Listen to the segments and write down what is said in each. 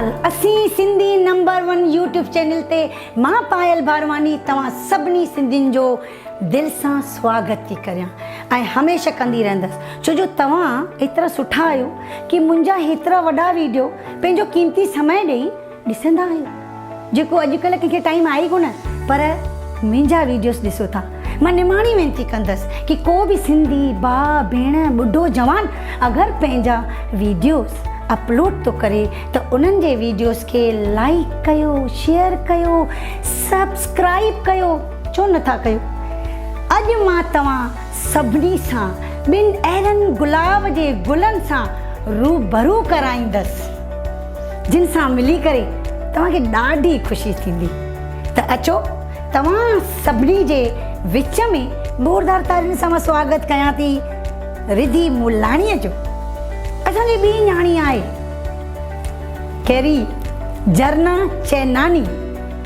झूलेलाल। असीं Sindhi number 1 YouTube channel ते मां पायल बारवानी तव्हां सभिनी सिंधियुनि जो दिलि सां स्वागत थी करियां ऐं हमेशह कंदी रहंदसि, छो जो तव्हां एतिरा सुठा आहियो कि मुंहिंजा हेतिरा वॾा वीडियो पंहिंजो क़ीमती समय ॾेई ॾिसंदा आहियो, जेको अॼुकल्ह कंहिंखे टाइम आहे कोन, पर मुंहिंजा वीडियोस ॾिसो था। मां निमाणी वेनिती कंदसि कि को बि सिंधी भाउ भेण ॿुढो जवान अगरि पंहिंजा वीडियोस अपलोड तो करे त उन्हनि जे वीडियोस खे लाइक कयो, शेयर कयो, सब्सक्राइब कयो, छो नथा कयो। अॼु मां तव्हां सभिनी सां ॿिनि अहिड़नि गुलाब जे गुलनि सां रूबरू कराईंदसि जिन सां मिली करे तव्हांखे ॾाढी ख़ुशी थींदी। त अचो तव्हां सभिनी जे विच में ज़ोरदार तालियुनि सां मां स्वागत कयां थी रिधी मुलाणीअ जो। असांजी ॿी न्याणी आहे कहिड़ी, झरना चैनानी।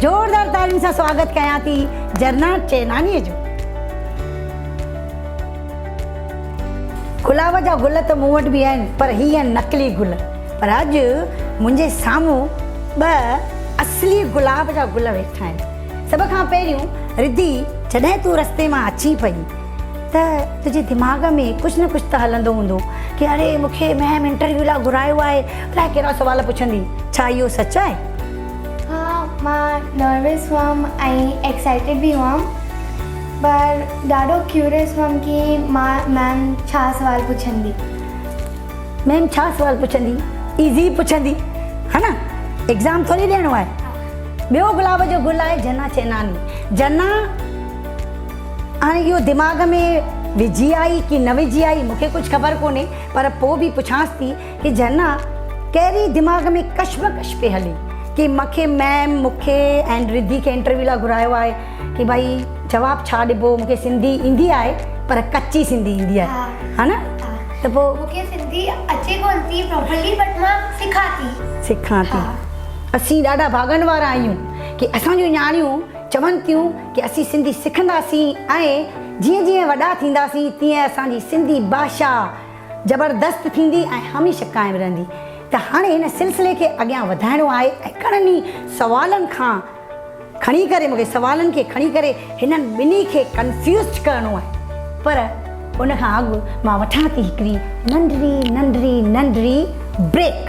ज़ोरदार तालियुनि सां स्वागत कयां थी झरना चैनानीअ जो। गुलाब जा गुल त मूं वटि बि आहिनि, पर हीअ नकली गुल। पर अॼु मुंहिंजे साम्हूं ॿ असली गुलाब जा गुल वेठा आहिनि। सभ खां पहिरियों रिधी, जॾहिं तूं रस्ते मां अची पई त तुंहिंजे दिमाग़ में कुझु न कुझु त हलंदो हूंदो कि अरे मूंखे मैम इंटरव्यू लाइ घुरायो आहे, अलाए कहिड़ा सुवाल पुछंदी। छा इहो सच आहे? हा, मां नर्वस हुअमि ऐं एक्साइटेड बि हुअमि, पर ॾाढो क्यूरियस हुअमि कि मैम छा सुवाल पुछंदी। मैम छा सुवाल पुछंदी? ईज़ी पुछंदी, है न? एग्ज़ाम थोरी ॾियणो आहे। ॿियो गुलाब जो गुल आहे झरना चैनानी। झरना हाणे इहो दिमाग़ में विझी आई कि न विझी आई मूंखे कुझु ख़बर कोन्हे, पर पोइ बि पुछांसि थी कि झरना कहिड़ी दिमाग़ में कशमकश पे हले कि मूंखे ऐं रिधी खे इंटरव्यू लाइ घुरायो आहे कि भई जवाबु छा ॾिबो। मूंखे सिंधी ईंदी आहे पर कच्ची सिंधी ईंदी आहे, है न? त पोइ मूंखे सिंधी अचे कोन थी प्रॉपर्ली, बट मां सिखां थी। असीं ॾाढा भाॻनि वारा आहियूं कि असांजूं न्याणियूं चवनि थियूं कि असीं सिंधी सिखंदासीं ऐं जीअं जीअं वॾा थींदासीं तीअं असांजी सिंधी भाषा ज़बरदस्त थींदी ऐं हमेशह क़ाइमु रहंदी। त हाणे हिन सिलसिले खे अॻियां वधाइणो आहे ऐं घणनि सवालनि खे खणी करे हिननि ॿिन्ही खे कंफ्यूज़ करिणो आहे। पर उन खां अॻु मां वठां थी हिकिड़ी नंढड़ी ब्रेक।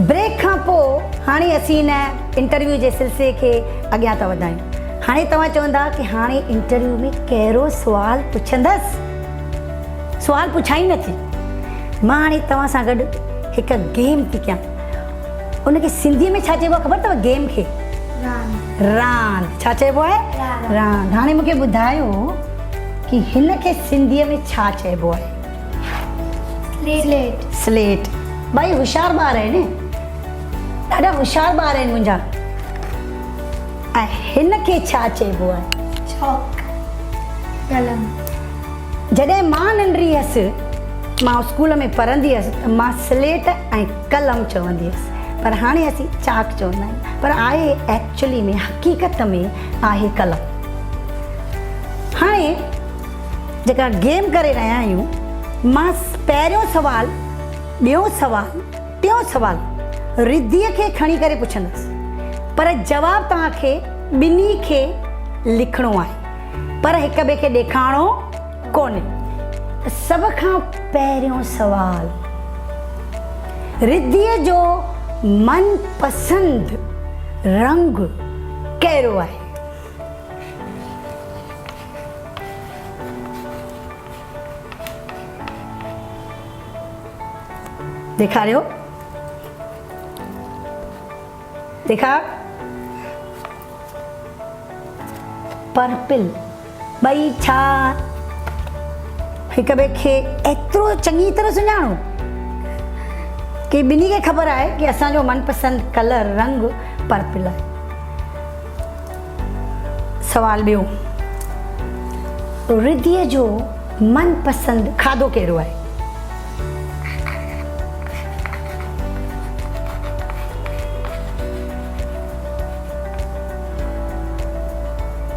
ब्रेक खां पोइ हाणे असीं हिन इंटरव्यू जे सिलसिले खे अॻियां था वधायूं। हाणे तव्हां चवंदा कि हाणे इंटरव्यू में कहिड़ो सुवाल पुछंदसि। सुवाल पुछाई नथी। मां हाणे तव्हां सां गॾु हिकु गेम थी कयां। उनखे सिंधीअ में छा चइबो आहे ख़बर अथव? गेम खे रांदि। छा चइबो आहे? रांदि। हाणे मूंखे ॿुधायो कि हिन खे सिंधीअ में छा चइबो आहे? स्लेट। भाई होशियार ॿार आहिनि, ॾाढा होशियार ॿार आहिनि मुंहिंजा। ऐं हिन खे छा चइबो आहे? चॉक, कलम। जॾहिं मां नंढड़ी हुअसि, मां स्कूल में पढ़ंदी हुअसि त मां स्लेट ऐं कलम चवंदी हुअसि, पर हाणे असीं चाक चवंदा आहियूं, पर आहे एक्चुअली में हक़ीक़त में आहे कलम। हाणे जेका गेम करे रहिया आहियूं, मां पहिरियों सवाल, ॿियों सवाल, टियों सवाल रिद्धीअ खे खणी करे पुछंदसि, पर जवाबु तव्हांखे ॿिन्ही खे लिखणो आहे, पर हिक ॿिए खे ॾेखारिणो कोन्हे। सभ खां पहिरियों सवाल, रिद्धीअ जो मनपसंदि रंग कहिड़ो आहे? ॾेखारियो, ॾेखार। पर्पल। भई छा हिक ॿिए खे एतिरो चङी तरह सुञाणो? कि ॿिन्ही खे ख़बर आहे कि असांजो मनपसंद कलर रंग पर्पल आहे। सवाल ॿियो, रिद्धीअ जो मनपसंद खाधो कहिड़ो आहे?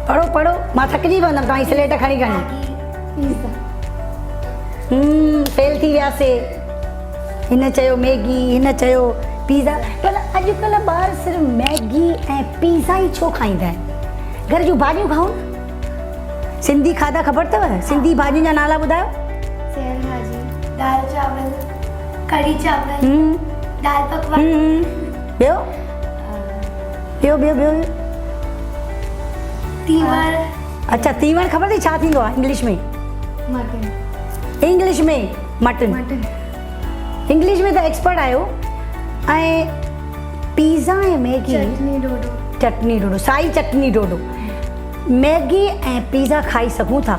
पढ़ो पढ़ो, मां थकिजी पवंदमि तव्हांजी स्लेट खणी फेल थी वियासीं। हिन चयो मैगी, हिन चयो पिज़्ज़ा। पर अॼुकल्ह ॿार सिर्फ़ु मैगी ऐं पिज़्ज़ा ई छो खाईंदा आहिनि? घर जूं भाॼियूं खाओ न। सिंधी खाधा ख़बर अथव? सिंधी भाॼियुनि जा नाला ॿुधायो। सेयल भाॼी, दाल चावल, कढ़ी चावल, दाल पकवान। ॿियो ॿियो ॿियो ॿियो तीवण। अच्छा, तीवण ख़बर अथई छा थींदो आहे इंग्लिश में? मटन। इंग्लिश में मटन। इंग्लिश में त एक्सपर्ट आहियो। ऐं पिज़्ज़ा ऐं मैगी, चटनी डोडो, साई चटनी डोडो। मैगी ऐं पिज़्ज़ा खाई सघूं था,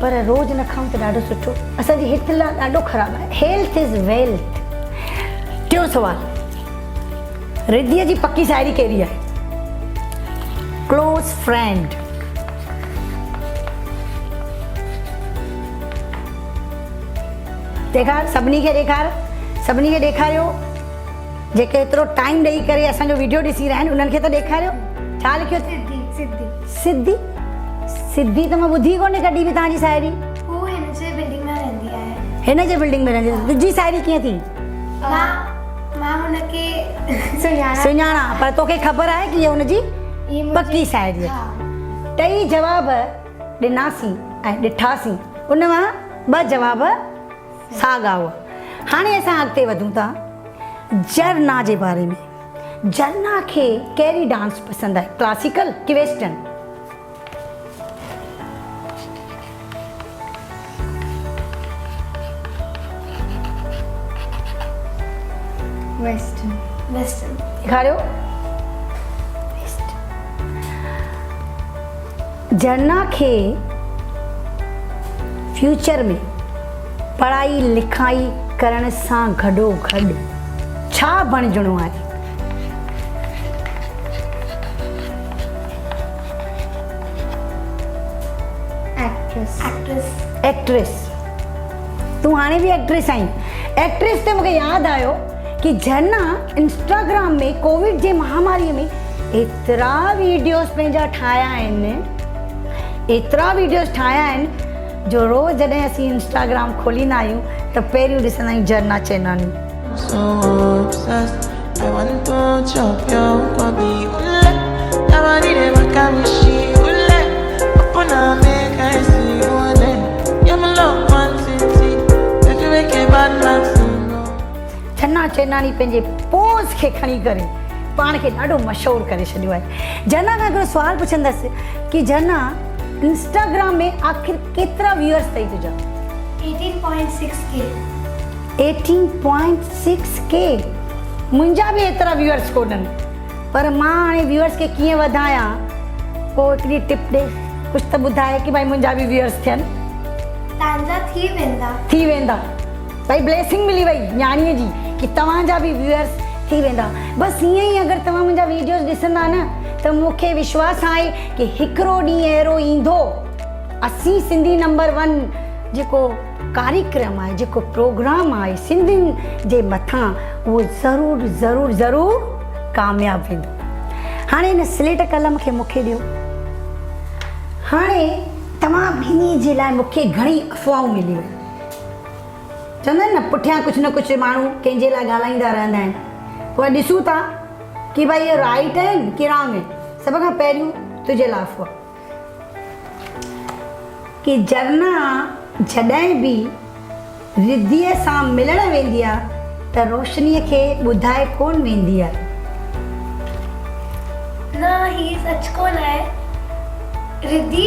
पर रोज़ न खाऊं त ॾाढो सुठो। असांजी हित लाइ ॾाढो ख़राबु आहे। Health is wealth. टियों सवाल, रिद्धीअ जी पक्की साहेड़ी कहिड़ी आहे? Close friend. ॾेखार, सभिनी खे ॾेखार, सभिनी खे ॾेखारियो। जेके एतिरो टाइम ॾेई करे असांजो वीडियो ॾिसी रहिया आहिनि उन्हनि खे त ॾेखारियो। छा लिखियो? सिद्धी। सिद्धी त मां ॿुधी कोन्हे कॾहिं बि तव्हांजी साहेड़ी। हू हिन जे बिल्डिंग में रहंदी आहे। हिन जे बिल्डिंग में रहंदी आहे। तुंहिंजी साहेड़ी कीअं थी? मां हुनखे सुञाणा, पर तोखे ख़बर आहे कि इहा हुनजी पक्की साहेड़ी आहे। टई जवाब ॾिनासीं ऐं ॾिठासीं, उन मां 2 जवाब साॻा हुआ। हाणे असां अॻिते वधूं था झरना जे बारे में। झरना खे कहिड़ी डांस पसंदि आहे? क्लासिकल कि वेस्टर्न? वेस्टर्न। ॾेखारियो। झरना खे फ्यूचर में पढ़ाई लिखाई करण सां गॾोगॾु छा बणिजणो आहे? एक्ट्रेस। तूं हाणे बि एक्ट्रेस आहीं। एक्ट्रेस ते मूंखे यादि आयो कि झरना इंस्टाग्राम में कोविड जे महामारीअ में एतिरा वीडियोस पंहिंजा ठाहिया आहिनि, एतिरा वीडियोस ठाहिया आहिनि जो रोज़ जॾहिं असीं इंस्टाग्राम खोलींदा आहियूं त पहिरियों ॾिसंदा आहियूं झरना चेनानी। झरना चेनानी पंहिंजे पोज़ खे खणी करे पाण खे ॾाढो मशहूरु करे छॾियो आहे। झरना खां हिकिड़ो सुवालु पुछंदसि कि झरना इंस्टाग्राम में आख़िर केतिरा व्यूअर्स अथई तुंहिंजा? 18.6K। 18.6K। मुंहिंजा बि एतिरा व्यूअर्स कोन्हनि, पर मां हाणे व्यूअर्स खे कीअं वधायां, पोइ हिकिड़ी टिप ॾे, कुझु त ॿुधाए कि भाई मुंहिंजा बि व्यूअर्स थियनि। तव्हांजा थी वेंदा। भाई ब्लेसिंग मिली वई न्याणीअ जी कि तव्हांजा बि व्यूअर्स थी वेंदा। बसि ईअं ई अगरि तव्हां मुंहिंजा वीडियोस ॾिसंदा न त मूंखे विश्वास आहे कि हिकिड़ो ॾींहुं अहिड़ो ईंदो, असीं सिंधी नंबर 1 जेको कार्यक्रम आहे, जेको प्रोग्राम आहे सिंधियुनि जे मथां, उहो ज़रूरु ज़रूरु ज़रूरु कामयाबु वेंदो। हाणे हिन स्लेट कलम खे मूंखे ॾियो। हाणे तव्हां ॿिन्ही जे लाइ मूंखे घणी अफ़वाहूं मिली वियूं। चवंदा आहिनि न, पुठियां कुझु न कुझु माण्हू कंहिंजे लाइ ॻाल्हाईंदा रहंदा आहिनि। पोइ ॾिसूं था कि भाई इहे राइट आहिनि कि रॉन्ग आहिनि। सभ खां पहिरियों तुंहिंजे लाइ अफ़वाह कि झरना जॾहिं बि रिद्धीअ सां मिलणु वेंदी आहे त रोशनीअ खे ॿुधाए कोन वेंदी आहे। न, ही सच कोन आहे। रिद्धि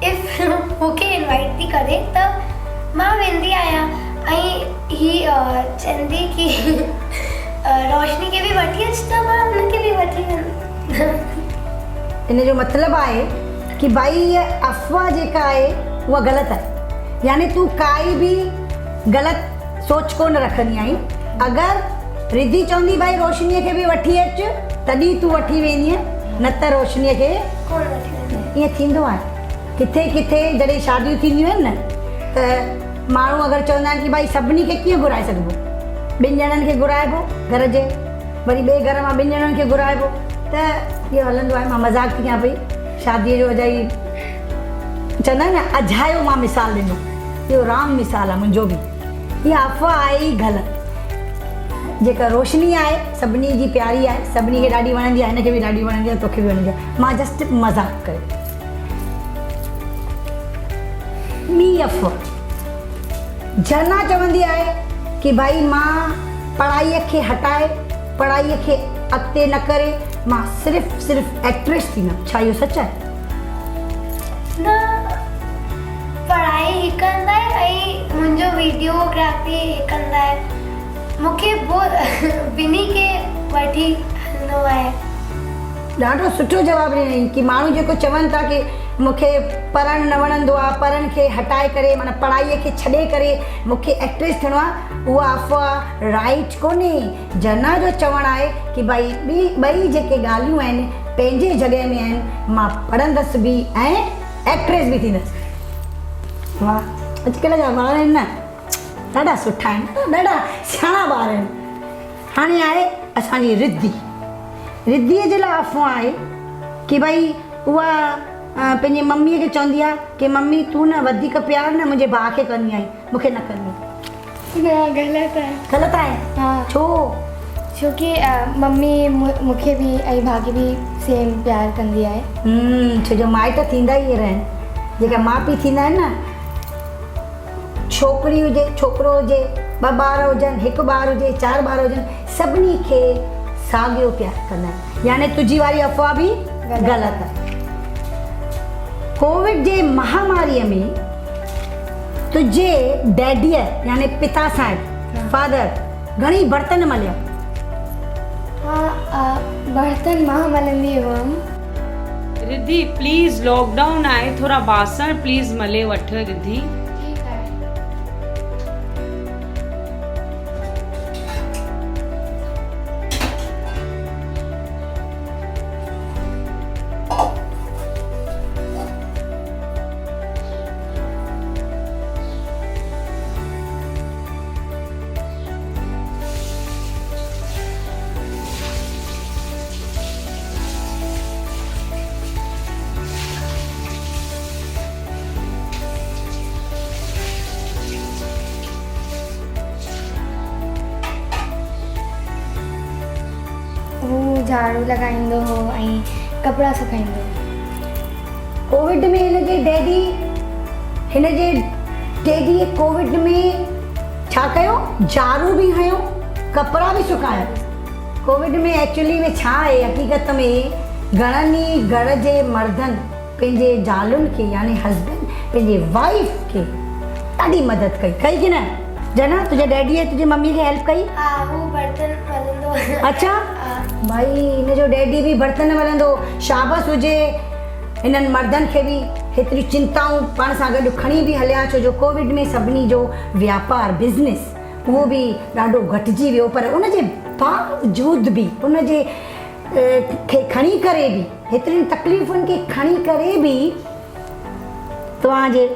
इफ मूंखे इनवाइट थी करे त मां वेंदी आहियां। ऐं ही चवंदी कि रोशनी खे बि वठी अच त मां हुनखे बि वठी वेंदी। इन जो मतिलबु आहे कि भाई इहा अफ़वाह जेका आहे उहा ग़लति आहे। यानी तूं काई बि ग़लति सोच कोन रखंदी आहीं, अगरि रिधी चवंदी भाई रोशनीअ खे बि वठी अच तॾहिं तूं वठी वेंदीअ, न त रोशनीअ खे कोन वठी वेंदी। ईअं थींदो आहे। किथे किथे जॾहिं शादियूं थींदियूं आहिनि न त माण्हू अगरि चवंदा आहिनि की भाई सभिनी खे कीअं घुराए सघिबो, 2 ॼणनि खे घुराइबो घर जे, वरी ॿिए घर मां 2 ॼणनि खे घुराइबो, त इहो हलंदो आहे। मां मज़ाक थी कयां पई, शादीअ जो अजाई चवंदा आहिनि न अझायो मां मिसाल ॾिनो, इहो राम मिसाल आहे मुंहिंजो बि। इहा अफ़वाह आहे ई ग़लति। जेका रोशनी आहे सभिनी जी प्यारी आहे, सभिनी खे ॾाढी वणंदी आहे, हिनखे बि ॾाढी वणंदी आहे, तोखे बि वणंदी आहे। मां जस्ट मज़ाक कयो। ॿी अफ़वाह, झरना चवंदी आहे की भाई मां पढ़ाईअ खे हटाए, पढ़ाईअ खे अॻिते न करे, मां सिर्फ़ु एक्ट्रेस थींदमि। छा इहो सच आहे? न, पढ़ाई हिकु हंधि आहे ऐं मुंहिंजो वीडियोग्राफी हिकु हंधि आहे। मूंखे ॿिन्ही खे वठी हलंदो आहे। ॾाढो सुठो जवाबु ॾिनई कि माण्हू जेको चवनि था की मूंखे पढ़णु न वणंदो आहे, पढ़ण खे हटाए करे माना पढ़ाईअ खे छॾे करे मूंखे एक्ट्रेस थियणो आहे, उहा अफ़वाह राइट कोन्हे। झरना जो चवणु आहे कि भाई ॿई जेके ॻाल्हियूं आहिनि पंहिंजे जॻह में आहिनि। मां पढ़ंदसि बि ऐं एक्ट्रेस बि थींदसि। वाह, अॼुकल्ह जा ॿार आहिनि न ॾाढा सुठा आहिनि, ॾाढा सियाणा ॿार आहिनि। हाणे आहे असांजी रिद्धी। रिद्धीअ जे लाइ अफ़वाह आहे कि भाई उहा पंहिंजी मम्मीअ खे चवंदी आहे कि मम्मी तूं न वधीक प्यार न मुंहिंजे भाउ खे कंदी आहीं, मूंखे न कंदी। न, ग़लति आहे। ग़लति आहे? हा। छो? छोकी मम्मी मूंखे बि ऐं भाउ खे बि सेम प्यार कंदी आहे। छो जो माइट थींदा ई अहिड़ा आहिनि, जेका माउ पीउ थींदा आहिनि न, छोकिरी हुजे छोकिरो हुजे, 2 ॿार हुजनि, 1 ॿार हुजे, 4 ॿार हुजनि, सभिनी खे साॻियो प्यार कंदा आहिनि। यानी तुंहिंजी वारी अफ़वाह बि ग़लति आहे। कोविड जे महामारीअ में तुंहिंजे डैडीअ यानी पिता साहिब फादर घणी बर्तन मलिया? हाँ, बर्तन मां मलंदी हुअमि। रिद्धि प्लीज़ लॉकडाउन आहे, थोरा बासण प्लीज़ मले वठ रिद्धि। ठीकु आहे। हू झाड़ू लॻाईंदो हो ऐं कपिड़ा सुकाईंदो हो। कोविड में हिनजे डैडीअ कोविड में छा कयो? झाड़ू बि हयो, कपिड़ा बि सुकाया। कोविड में एक्चुअली में छा आहे, हक़ीक़त में घणनि ई घर जे मर्दनि पंहिंजे ज़ालुनि खे यानी हस्बैंड पंहिंजे वाइफ खे ॾाढी मदद कई की न? जना तुंहिंजे डैडीअ तुंहिंजी मम्मी खे हेल्प कई? हा, हू बर्तन मलंदो। अच्छा, भाई हिनजो डैडी बि बर्तन मलंदो। शाबस हुजे हिननि मर्दनि खे बि हेतिरी चिंताऊं पाण सां गॾु खणी बि हलिया, छो जो कोविड में सभिनी जो वापारु बिज़नेस उहो बि ॾाढो घटिजी वियो। पर उनजे बावजूद बि उनजे खे खणी करे बि हेतिरियुनि तकलीफ़ुनि खे खणी करे बि तव्हांजे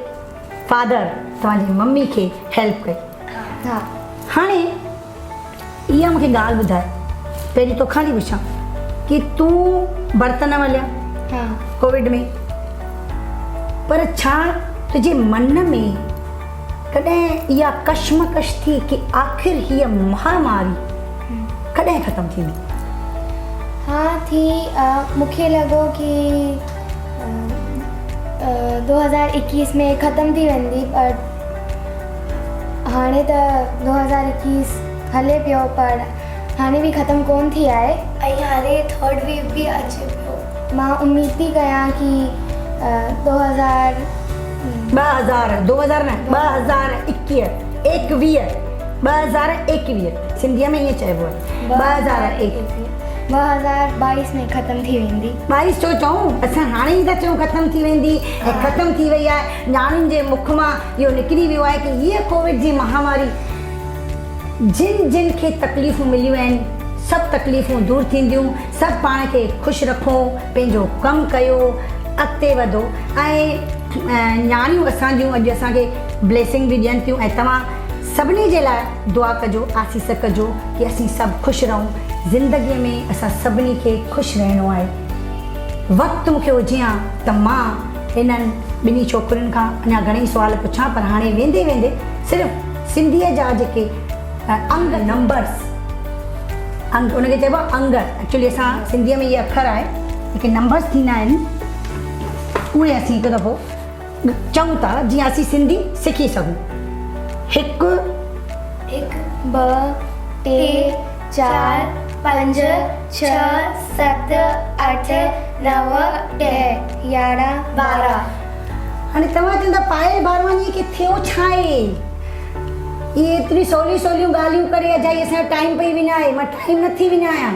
फादर तव्हांजी मम्मी खे हेल्प कई। हा। हाणे इहा मूंखे ॻाल्हि ॿुधाए, पहिरीं तोखां थी पुछां कि तूं बर्तन मलिया हा। कोविड में, पर छा तुंहिंजे मन में कॾहिं इहा कश्मकश थी कि आख़िर हीअ महामारी कॾहिं ख़तमु थींदी? हाँ थी। मूंखे लॻो कि 2021 में ख़तमु थी वेंदी, पर हाणे त 2021 हले पियो, पर हाणे बि ख़तमु कोन थी आहे। ऐं हाणे 3rd वेव बि अचे पियो। मां उम्मीद थी कयां कि 2021 सिंधीअ में ईअं चइबो आहे 2022 में ख़तमु थी वेंदी। 22 छो चऊं, असां हाणे ई था चऊं ख़तमु थी वेंदी ऐं ख़तमु थी वई आहे। ॼाणुनि जे मुख मां इहो निकिरी वियो आहे कि हीअ कोविड जी महामारी जिन जिन खे तकलीफ़ूं मिलियूं आहिनि सभु तकलीफ़ूं दूरि थींदियूं। सभु पाण खे ख़ुशि रखो, पंहिंजो कमु कयो, अॻिते वधो। ऐं न्याणियूं असांजियूं अॼु असांखे ब्लेसिंग बि ॾियनि थियूं। ऐं तव्हां सभिनी जे लाइ दुआ कजो, आसीस कजो कि असीं सभु ख़ुशि रहूं। ज़िंदगीअ में असां सभिनी खे ख़ुशि रहणो आहे। वक़्तु मूंखे हुजे हा त मां हिननि ॿिन्ही छोकिरियुनि खां अञा घणेई सुवाल पुछां, पर हाणे वेंदे वेंदे सिर्फ़ु सिंधीअ जा जेके अंग नंबर्स, अंग उनखे चइबो आहे अंग। एक्चुअली असां सिंधीअ में इहे अखर आहे जेके नंबर्स थींदा आहिनि, उहे असीं हिकु दफ़ो चऊं था जीअं असीं सिंधी सिखी सघूं। 1 2 3 4 5 6 7 8 9 10 11 12। हाणे तव्हां चवंदा पायल बारवानी खे थियो छा आहे? इहे एतिरी सवलियूं ॻाल्हियूं करे अजाई असांजो टाइम पई विञाए। मां टाइम नथी विञायां।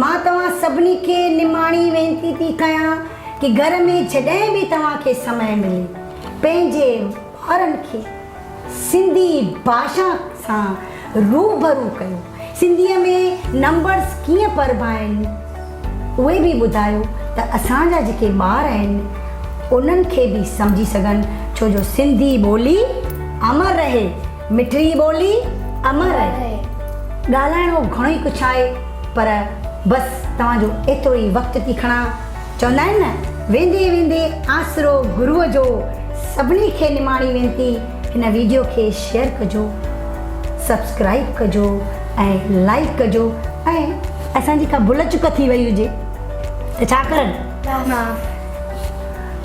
मां तव्हां सभिनी खे निमाणी वेनिती थी कयां कि घर में जॾहिं बि तव्हांखे समय मिले पंहिंजे ॿारनि खे सिंधी भाषा सां रूबरू कयो। सिंधीअ में नंबर्स कीअं पढ़िबा आहिनि उहे बि ॿुधायो त असांजा जेके ॿार आहिनि उन्हनि खे बि सम्झी सघनि। छो जो सिंधी ॿोली अमर रहे, मिठड़ी ॿोली अमर रहे। ॻाल्हाइणो घणो ई कुझु आहे, पर बसि तव्हांजो एतिरो ई वक़्तु थी खणा। चवंदा आहिनि न, वेंदे वेंदे आसरो गुरूअ जो। सभिनी खे निमाणी वेनिती, हिन वीडियो खे शेयर कजो, सब्सक्राइब कजो ऐं लाइक कजो। ऐं असांजी का भुल चुक थी वई हुजे त छा करनि?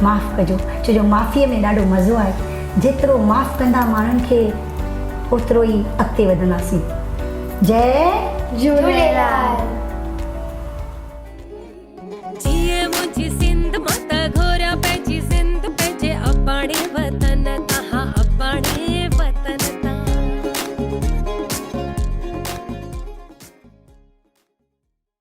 माफ़ु कजो। छो जो माफ़ीअ में ॾाढो मज़ो आहे। जेतिरो माफ़ु कंदा माण्हुनि खे ओतिरो ई अॻिते वधंदासीं। जय झूलेलाल।